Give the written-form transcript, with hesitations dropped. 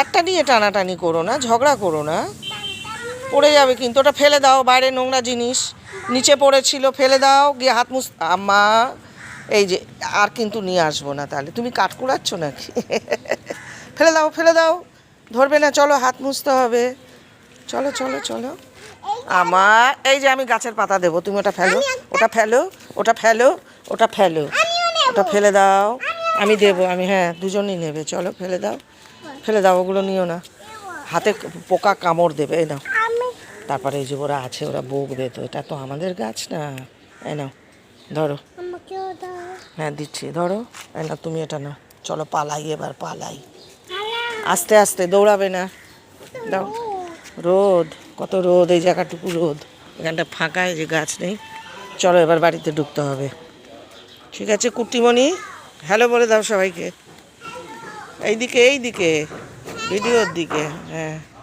একটা নিয়ে টানাটানি করো না, ঝগড়া করো না, পড়ে যাবে কিন্তু। ওটা ফেলে দাও, বাইরে নোংরা জিনিস নিচে পড়েছিল, ফেলে দাও গিয়ে হাত মুছ। আম্মা এই যে আর কিন্তু নিয়ে আসবো না। তাহলে তুমি কাঠ কুড়াচ্ছ নাকি? ফেলে দাও, ফেলে দাও, ধরবে না। চলো হাত মুছতে হবে, চলো চলো চলো। আমার এই যে আমি গাছের পাতা দেবো, তুমি ওটা ফেলো, ওটা ফেলো, ওটা ফেলো, ওটা ফেলো, ওটা ফেলে দাও। আমি দেবো, আমি, হ্যাঁ দুজনেই নেবে। চলো ফেলে দাও, ফেলে দাও, ওগুলো নিও না, হাতে পোকা কামড় দেবে। এই নাও। তারপরে এই যে ওরা আছে, ওরা বকবে তো, এটা তো আমাদের গাছ না। এই নাও ধরো, হ্যাঁ দিচ্ছি, ধরো। এই নাও তুমি এটা নাও। চলো পালাই, এবার পালাই, আস্তে আস্তে, দৌড়াবে না। দাও। রোদ, কত রোদ, এই জায়গাটুকু রোদ, এখানটা ফাঁকা, এই যে গাছ নেই। চলো এবার বাড়িতে ঢুকতে হবে। ঠিক আছে কুটিমণি, হ্যালো বলে দাও সবাইকে। এইদিকে, এইদিকে, ভিডিওর দিকে, হ্যাঁ।